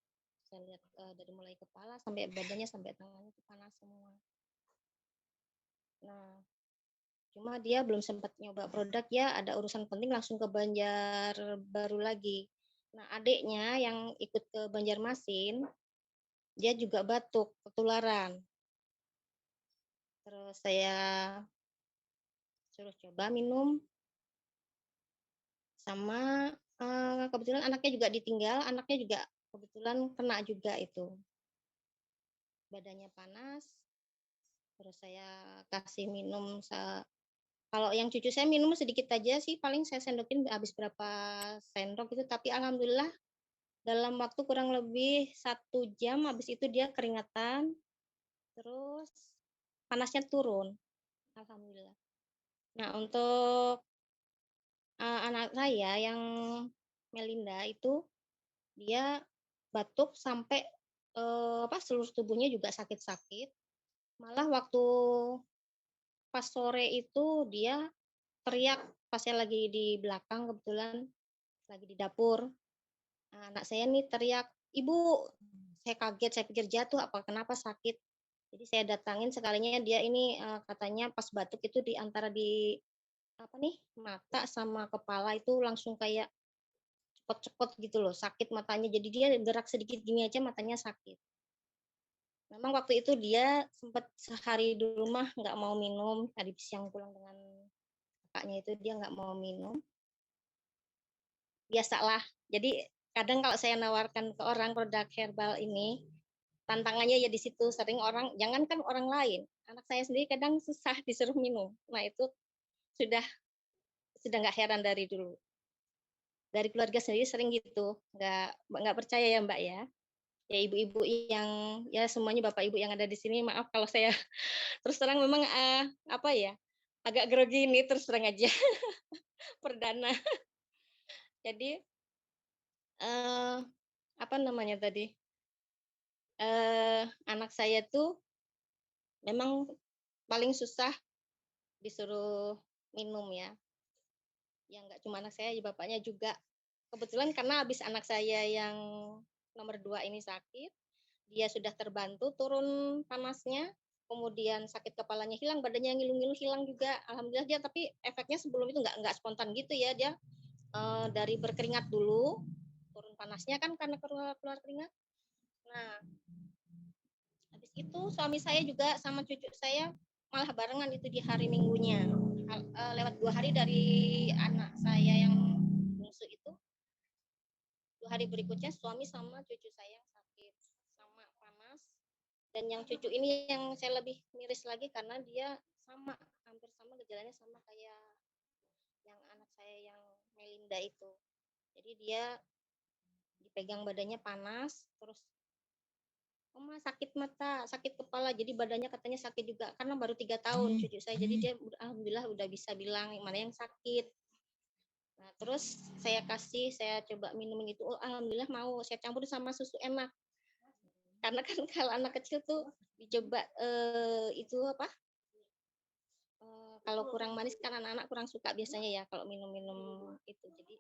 Speaker 7: saya lihat dari mulai kepala sampai badannya sampai tangannya itu panas semua. Nah, cuma dia belum sempat nyoba produk ya, ada urusan penting langsung ke Banjarbaru lagi. Nah, adiknya yang ikut ke Banjarmasin, dia juga batuk, ketularan. Terus saya suruh coba minum, sama kebetulan anaknya juga ditinggal, anaknya juga kebetulan kena juga itu. Badannya panas, terus saya kasih minum, kalau yang cucu saya minum sedikit aja sih, paling saya sendokin habis berapa sendok gitu, tapi alhamdulillah dalam waktu kurang lebih 1 jam habis itu dia keringatan, terus panasnya turun, alhamdulillah. Nah, untuk anak saya yang Melinda itu dia batuk sampai seluruh tubuhnya juga sakit-sakit. Malah waktu pas sore itu dia teriak pas saya lagi di belakang kebetulan lagi di dapur. Nah, anak saya nih teriak, "Ibu," saya kaget, saya pikir jatuh apa kenapa sakit. Jadi saya datangin sekalinya dia ini katanya pas batuk itu di antara di apa nih, mata sama kepala itu langsung kayak cepot-cepot gitu loh, sakit matanya. Jadi dia gerak sedikit gini aja matanya sakit. Memang waktu itu dia sempat sehari di rumah nggak mau minum, tadi siang pulang dengan kakaknya itu dia nggak mau minum. Biasalah. Jadi kadang kalau saya nawarkan ke orang produk herbal ini, tantangannya ya di situ, sering orang jangankan orang lain, anak saya sendiri kadang susah disuruh minum. Nah itu sudah nggak heran dari dulu. Dari keluarga sendiri sering gitu, nggak percaya ya Mbak ya. Ya ibu-ibu yang ya semuanya bapak ibu yang ada di sini, maaf kalau saya terus terang memang apa ya, agak grogi ini terus terang aja perdana. Jadi apa namanya tadi, anak saya tuh memang paling susah disuruh minum ya. Ya nggak cuma anak saya, ya bapaknya juga. Kebetulan karena habis anak saya yang nomor 2 ini sakit, dia sudah terbantu turun panasnya, kemudian sakit kepalanya hilang, badannya ngilu-ngilu hilang juga. Alhamdulillah dia tapi efeknya sebelum itu nggak spontan gitu ya, dia dari berkeringat dulu, turun panasnya kan karena keluar keringat. Nah, habis itu suami saya juga sama cucu saya malah barengan itu di hari Minggunya. Lewat 2 hari dari anak saya yang bungsu itu, 2 hari berikutnya suami sama cucu saya yang sakit sama panas. Dan yang cucu ini yang saya lebih miris lagi karena dia hampir sama gejalanya sama kayak yang anak saya yang Melinda itu. Jadi dia dipegang badannya panas, terus Oma sakit mata, sakit kepala, jadi badannya katanya sakit juga karena baru 3 tahun cucu saya. Jadi dia alhamdulillah udah bisa bilang mana yang sakit. Nah, terus saya coba minumin itu, oh, alhamdulillah mau, saya campur sama susu enak. Karena kan kalau anak kecil tuh dicoba itu apa? Kalau kurang manis kan anak-anak kurang suka biasanya ya kalau minum-minum itu. Jadi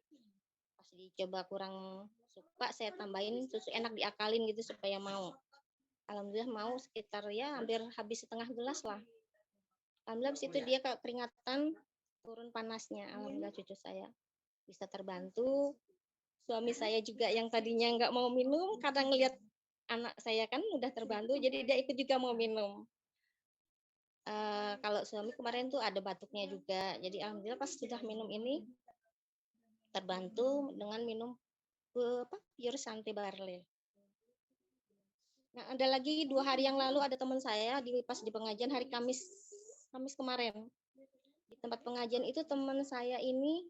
Speaker 7: pas dicoba kurang suka, saya tambahin susu enak diakalin gitu supaya mau. Alhamdulillah mau sekitar ya hampir habis setengah gelas lah. Alhamdulillah habis itu dia keringatan turun panasnya. Alhamdulillah cucu saya bisa terbantu. Suami saya juga yang tadinya nggak mau minum, kadang ngelihat anak saya kan udah terbantu, jadi dia ikut juga mau minum. Kalau suami kemarin tuh ada batuknya juga, jadi alhamdulillah pas sudah minum ini terbantu dengan minum Pure Santé Barley. Nah, ada lagi 2 hari yang lalu ada teman saya pas di pengajian hari Kamis kemarin. Di tempat pengajian itu teman saya ini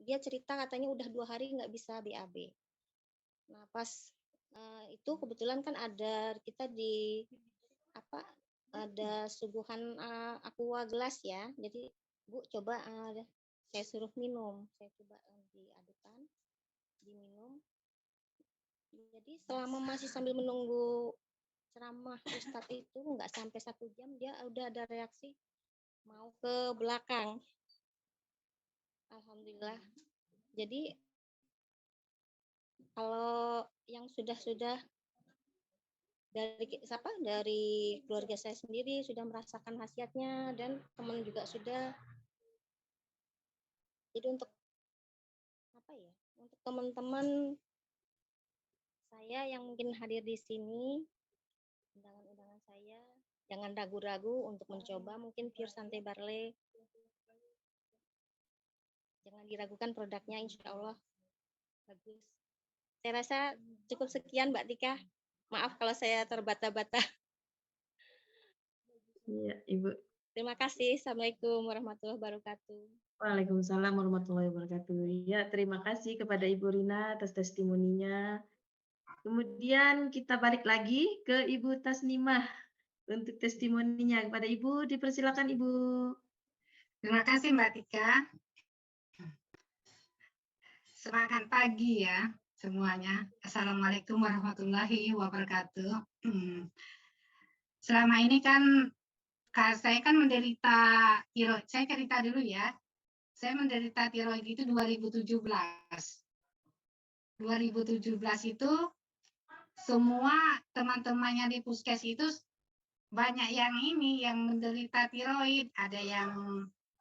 Speaker 7: dia cerita katanya udah 2 hari nggak bisa BAB. Nah, pas itu kebetulan kan ada kita di ada suguhan aqua gelas ya. Jadi Bu coba saya suruh minum, saya coba diadukan, diminum. Jadi selama masih sambil menunggu ceramah Ustadz itu nggak sampai 1 jam dia udah ada reaksi mau ke belakang. Alhamdulillah. Jadi kalau yang sudah dari keluarga saya sendiri sudah merasakan khasiatnya dan teman juga sudah. Jadi untuk untuk teman-teman saya yang mungkin hadir di sini, undangan-undangan saya, jangan ragu-ragu untuk mencoba mungkin Pure Santé Barley. Jangan diragukan produknya, insya Allah bagus. Saya rasa cukup sekian Mbak Tika. Maaf kalau saya terbata-bata.
Speaker 5: Iya, Ibu.
Speaker 7: Terima kasih. Assalamualaikum warahmatullahi wabarakatuh.
Speaker 5: Waalaikumsalam warahmatullahi wabarakatuh. Ya, terima kasih kepada Ibu Rina atas testimoninya. Kemudian kita balik lagi ke Ibu Tasnimah untuk testimoninya. Kepada Ibu, dipersilakan Ibu.
Speaker 6: Terima kasih Mbak Tika. Semangat pagi ya semuanya. Assalamualaikum warahmatullahi wabarakatuh. Selama ini kan saya kan menderita tiroid. Saya cerita dulu ya. Saya menderita tiroid itu 2017. 2017 itu semua teman-temannya di puskes itu banyak yang menderita tiroid. Ada yang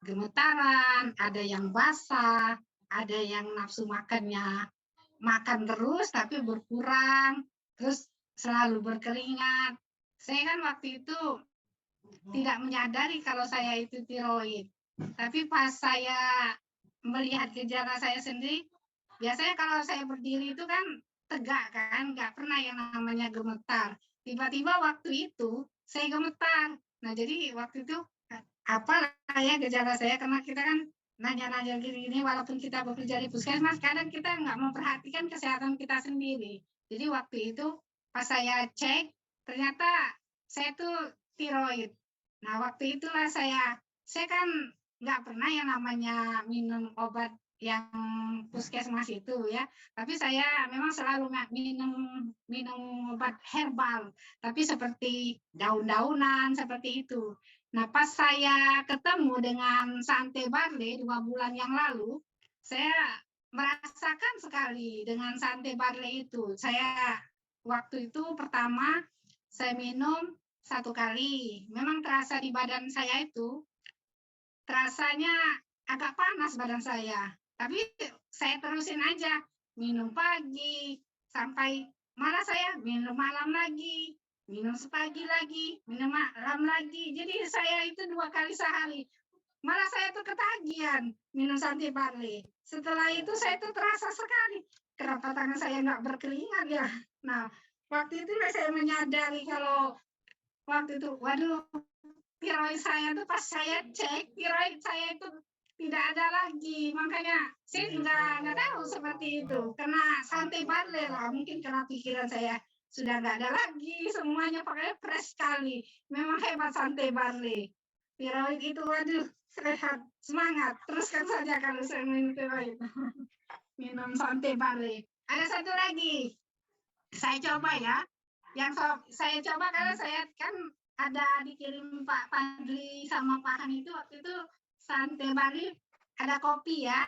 Speaker 6: gemetaran, ada yang basah, ada yang nafsu makannya makan terus tapi berkurang, terus selalu berkeringat. Saya kan waktu itu tidak menyadari kalau saya itu tiroid. Tapi pas saya melihat gejala saya sendiri, biasanya kalau saya berdiri itu kan tegak kan, nggak pernah yang namanya gemetar. Tiba-tiba waktu itu saya gemetar. Nah jadi waktu itu apa ya gejala saya, karena kita kan nanya-nanya gini, walaupun kita bekerja di puskesmas, kadang kita nggak memperhatikan kesehatan kita sendiri. Jadi waktu itu pas saya cek, ternyata saya tuh tiroid. Nah waktu itulah saya kan nggak pernah yang namanya minum obat yang puskesmas itu ya, tapi saya memang selalu minum obat herbal, tapi seperti daun-daunan seperti itu. Nah, pas saya ketemu dengan Sante Barley 2 bulan yang lalu, saya merasakan sekali dengan Sante Barley itu. Saya waktu itu pertama saya minum 1 kali. Memang terasa di badan saya itu, terasanya agak panas badan saya. Tapi saya terusin aja, minum pagi, sampai malah saya minum malam lagi. Minum sepagi lagi, minum malam lagi. Jadi saya itu 2 kali sehari. Malah saya tuh ketagihan minum Sante Barley. Setelah itu saya tuh terasa sekali. Kenapa tangan saya nggak berkeringat ya? Nah, waktu itu saya menyadari kalau waktu itu, waduh, tiroid saya tuh pas saya cek, tiroid saya itu tidak ada lagi. Makanya saya juga nggak tahu seperti itu. Karena Sante Barley lah, mungkin karena pikiran saya sudah nggak ada lagi, semuanya pakai fresh sekali. Memang hebat Sante Barley. Tiroid itu waduh sehat, semangat. Teruskan saja kalau saya minum tiroid. Minum Sante Barley. Ada satu lagi, saya coba ya. Yang saya coba karena saya kan ada dikirim Pak Padli sama Pak Han itu waktu itu Sante Barley ada kopi ya.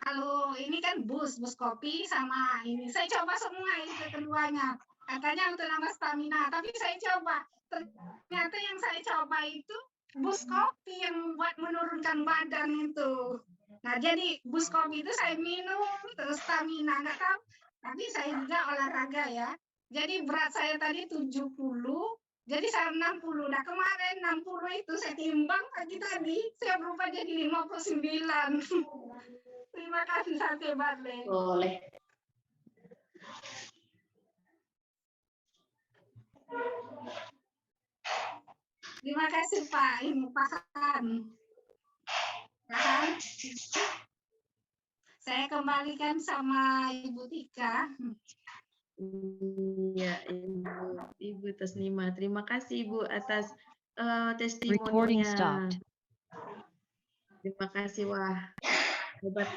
Speaker 6: Kalau ini kan bus kopi sama ini. Saya coba semua itu keduanya. Katanya untuk nambah stamina, tapi saya coba. Ternyata yang saya coba itu bus kopi yang buat menurunkan badan itu. Nah, jadi bus kopi itu saya minum terus stamina, nggak tahu. Tapi saya juga olahraga ya. Jadi berat saya tadi 70, jadi saya 60. Nah, kemarin 60 itu saya timbang pagi tadi, saya berubah jadi 59. Terima kasih Sante Barley.
Speaker 8: Boleh.
Speaker 6: Terima kasih Pak Han. Saya kembalikan sama Ibu Tika.
Speaker 5: Ya, Ibu Tasnima. Terima kasih Ibu atas testimoninya. Terima kasih, wah hebat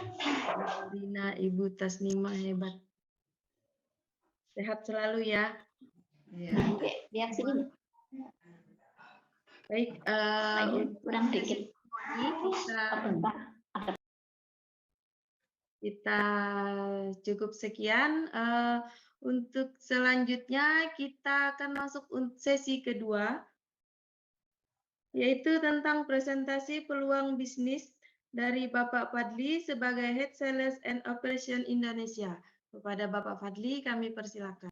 Speaker 5: Rina, Ibu Tasnima hebat. Sehat selalu ya.
Speaker 8: Lihat sini.
Speaker 5: Baik,
Speaker 8: Kurang dikit.
Speaker 5: Kita cukup sekian. Untuk selanjutnya kita akan masuk sesi kedua, yaitu tentang presentasi peluang bisnis dari Bapak Fadli sebagai Head Sales and Operation Indonesia. Kepada Bapak Fadli kami persilakan.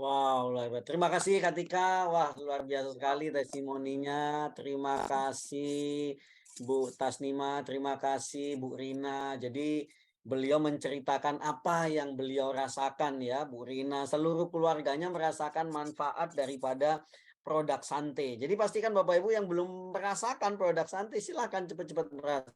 Speaker 1: Wow, terima kasih Kak Tika. Wah, luar biasa sekali testimoninya. Terima kasih Bu Tasnima, terima kasih Bu Rina. Jadi beliau menceritakan apa yang beliau rasakan ya, Bu Rina. Seluruh keluarganya merasakan manfaat daripada produk Sante. Jadi pastikan Bapak Ibu yang belum merasakan produk Sante, silahkan cepat-cepat merasakan.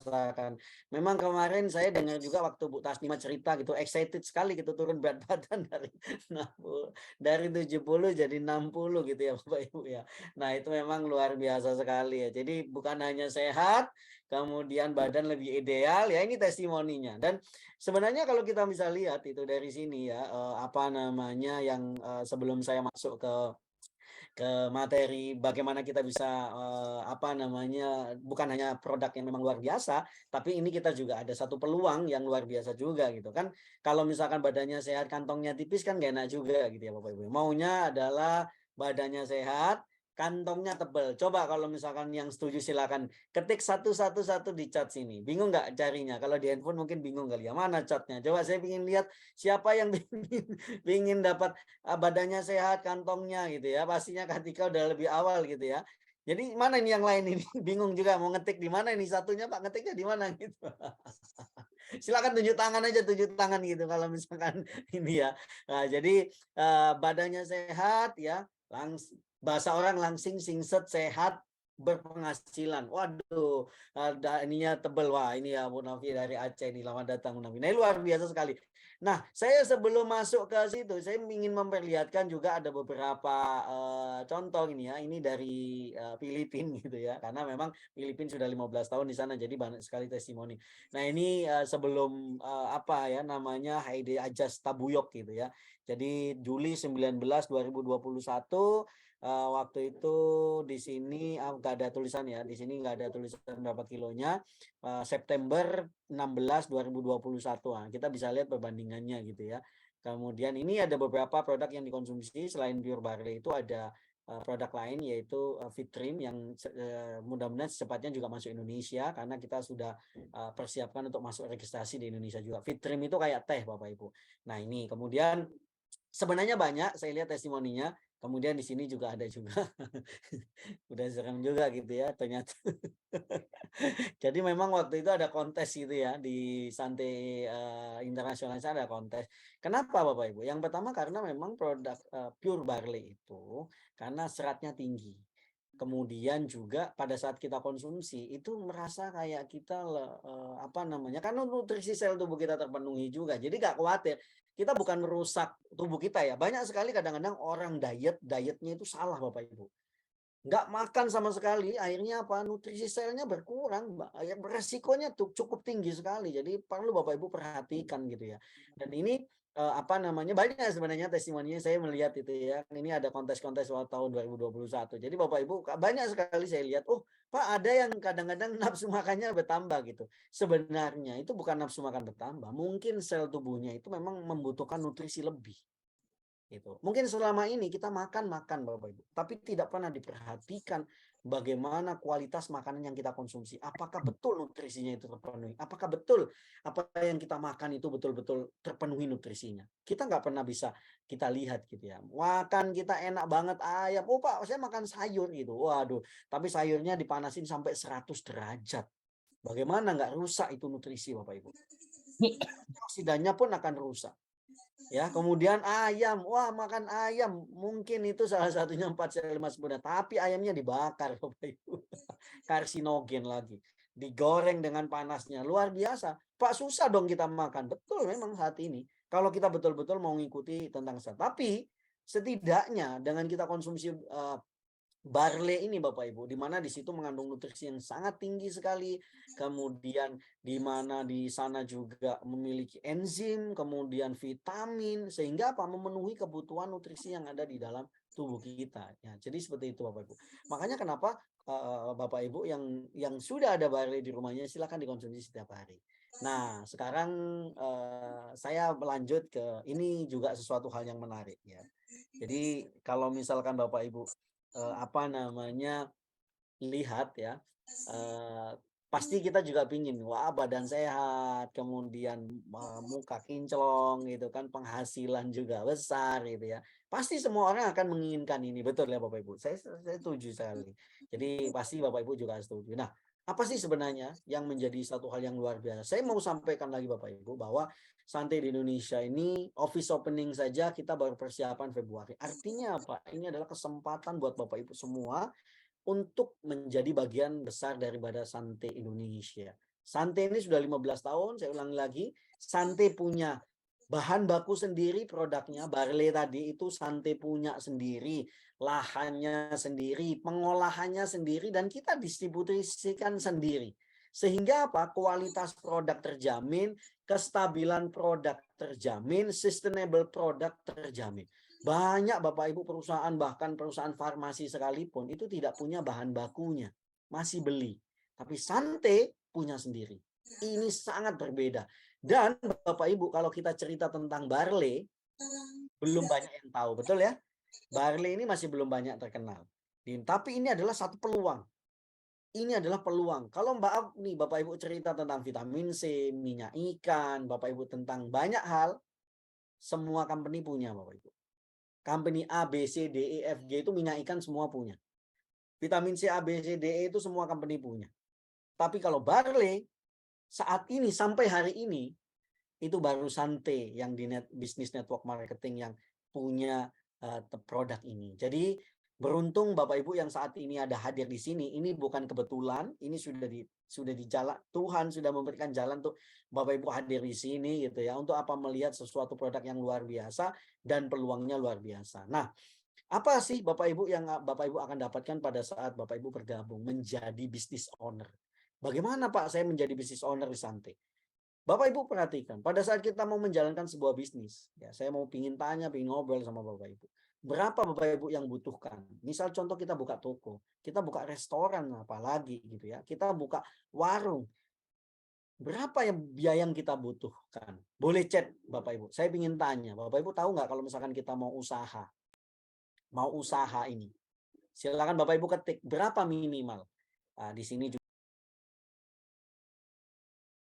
Speaker 1: merasakan. Memang kemarin saya dengar juga waktu Bu Tasnima cerita gitu, excited sekali gitu turun berat badan dari 60, dari 70 jadi 60 gitu ya Bapak Ibu ya. Nah itu memang luar biasa sekali ya. Jadi bukan hanya sehat, kemudian badan lebih ideal ya, ini testimoninya. Dan sebenarnya kalau kita bisa lihat itu dari sini ya, apa namanya yang sebelum saya masuk ke materi bagaimana kita bisa apa namanya, bukan hanya produk yang memang luar biasa, tapi ini kita juga ada satu peluang yang luar biasa juga gitu kan. Kalau misalkan badannya sehat, kantongnya tipis kan gak enak juga gitu ya Bapak Ibu. Maunya adalah badannya sehat, kantongnya tebal. Coba kalau misalkan yang setuju silakan ketik satu di chat sini. Bingung nggak carinya? Kalau di handphone mungkin bingung kali ya. Mana chatnya? Coba saya ingin lihat siapa yang ingin dapat badannya sehat, kantongnya gitu ya. Pastinya Kartika udah lebih awal gitu ya. Jadi mana ini yang lain ini? Bingung juga mau ngetik di mana ini satunya Pak, ngetiknya di mana gitu. Silakan tunjuk tangan aja, tunjuk tangan gitu kalau misalkan ini ya. Nah, jadi badannya sehat ya, bahasa orang langsing, singset, sehat, berpenghasilan. Waduh, ada ininya tebel. Wah, ini ya Bu Novi dari Aceh ini. Selamat datang Bu Novi. Nah, luar biasa sekali. Nah, saya sebelum masuk ke situ, saya ingin memperlihatkan juga ada beberapa contoh ini ya. Ini dari Filipina gitu ya. Karena memang Filipina sudah 15 tahun di sana, jadi banyak sekali testimoni. Nah, ini sebelum apa ya namanya Haide Ajas Tabuyok gitu ya. Jadi Juli 19 2021 waktu itu di sini nggak ada tulisan ya, di sini nggak ada tulisan berapa kilonya. September 16 2021. Nah, kita bisa lihat perbandingannya gitu ya. Kemudian ini ada beberapa produk yang dikonsumsi selain pure barley, itu ada produk lain yaitu Fitrim yang mudah-mudahan secepatnya juga masuk Indonesia karena kita sudah persiapkan untuk masuk registrasi di Indonesia juga. Fitrim itu kayak teh Bapak Ibu. Nah, ini kemudian sebenarnya banyak saya lihat testimoninya. Kemudian di sini juga ada juga. Udah serem juga gitu ya ternyata. Jadi memang waktu itu ada kontes gitu ya di Santai Internasional sana ada kontes. Kenapa Bapak Ibu? Yang pertama karena memang produk pure barley itu karena seratnya tinggi. Kemudian juga pada saat kita konsumsi itu merasa kayak kita apa namanya, karena nutrisi sel tubuh kita terpenuhi juga. Jadi nggak khawatir. Kita bukan merusak tubuh kita ya. Banyak sekali kadang-kadang orang dietnya itu salah Bapak Ibu. Nggak makan sama sekali, akhirnya apa? Nutrisi selnya berkurang, resikonya tuh cukup tinggi sekali. Jadi perlu Bapak Ibu perhatikan gitu ya. Dan ini apa namanya, banyak sebenarnya testimoninya saya melihat itu ya. Ini ada kontes-kontes tahun 2021. Jadi Bapak Ibu banyak sekali saya lihat, oh Pak ada yang kadang-kadang nafsu makannya bertambah gitu. Sebenarnya itu bukan nafsu makan bertambah, mungkin sel tubuhnya itu memang membutuhkan nutrisi lebih. Gitu. Mungkin selama ini kita makan Bapak Ibu, tapi tidak pernah diperhatikan bagaimana kualitas makanan yang kita konsumsi. Apakah betul nutrisinya itu terpenuhi? Apakah betul apa yang kita makan itu betul-betul terpenuhi nutrisinya? Kita nggak pernah bisa kita lihat gitu ya. Makan kita enak banget ayam. Oh Pak, saya makan sayur gitu. Waduh, tapi sayurnya dipanasin sampai 100 derajat. Bagaimana nggak rusak itu nutrisi Bapak Ibu? Oksidannya pun akan rusak. Ya, kemudian ayam, wah makan ayam, mungkin itu salah satunya 4 sel emas muda, tapi ayamnya dibakar Bapak Ibu. Karsinogen lagi. Digoreng dengan panasnya, luar biasa. Pak susah dong kita makan. Betul memang saat ini. Kalau kita betul-betul mau mengikuti tentang sehat. Tapi setidaknya dengan kita konsumsi barley ini Bapak Ibu, di mana di situ mengandung nutrisi yang sangat tinggi sekali, kemudian di mana di sana juga memiliki enzim, kemudian vitamin, sehingga apa memenuhi kebutuhan nutrisi yang ada di dalam tubuh kita. Ya, jadi seperti itu Bapak Ibu. Makanya kenapa Bapak Ibu yang sudah ada barley di rumahnya silakan dikonsumsi setiap hari. Nah, sekarang saya melanjut ke ini juga sesuatu hal yang menarik ya. Jadi kalau misalkan Bapak Ibu apa namanya lihat ya, pasti kita juga pingin wah badan sehat, kemudian muka kinclong gitu kan, penghasilan juga besar gitu ya. Pasti semua orang akan menginginkan ini, betul ya Bapak Ibu. Saya setuju sekali. Jadi pasti Bapak Ibu juga setuju. Nah, apa sih sebenarnya yang menjadi satu hal yang luar biasa? Saya mau sampaikan lagi Bapak Ibu bahwa Santai di Indonesia ini office opening saja kita baru persiapan Februari. Artinya apa? Ini adalah kesempatan buat Bapak Ibu semua untuk menjadi bagian besar daripada Santai Indonesia. Sante ini sudah 15 tahun, saya ulangi lagi. Sante punya bahan baku sendiri produknya, barley tadi itu Sante punya sendiri, lahannya sendiri, pengolahannya sendiri, dan kita distribusikan sendiri. Sehingga apa? Kualitas produk terjamin, kestabilan produk terjamin, sustainable produk terjamin. Banyak Bapak Ibu perusahaan, bahkan perusahaan farmasi sekalipun, itu tidak punya bahan bakunya, masih beli. Tapi Sante punya sendiri. Ini sangat berbeda. Dan Bapak Ibu, kalau kita cerita tentang barley, belum banyak yang tahu, betul ya? Barley ini masih belum banyak terkenal. Tapi ini adalah satu peluang. Ini adalah peluang. Kalau Bapak Ibu cerita tentang vitamin C, minyak ikan, Bapak Ibu tentang banyak hal, semua company punya Bapak Ibu. Company A, B, C, D, E, F, G itu minyak ikan semua punya. Vitamin C, A, B, C, D, E itu semua company punya. Tapi kalau barley, saat ini sampai hari ini itu baru Sante yang di bisnis network marketing yang punya produk ini. Jadi beruntung Bapak Ibu yang saat ini ada hadir di sini. Ini bukan kebetulan, ini sudah di jalan, Tuhan sudah memberikan jalan untuk Bapak Ibu hadir di sini gitu ya, untuk apa? Melihat sesuatu produk yang luar biasa dan peluangnya luar biasa. Nah, apa sih Bapak Ibu yang Bapak Ibu akan dapatkan pada saat Bapak Ibu bergabung menjadi business owner? Bagaimana Pak saya menjadi business owner di Sante? Bapak Ibu perhatikan, pada saat kita mau menjalankan sebuah bisnis, ya saya mau pingin ngobrol sama Bapak Ibu. Berapa Bapak Ibu yang butuhkan? Misal contoh kita buka toko, kita buka restoran apalagi gitu ya, kita buka warung. Berapa yang biaya yang kita butuhkan? Boleh chat Bapak Ibu. Saya ingin tanya, Bapak Ibu tahu nggak kalau misalkan kita mau usaha ini? Silakan Bapak Ibu ketik berapa minimal. Di sini juga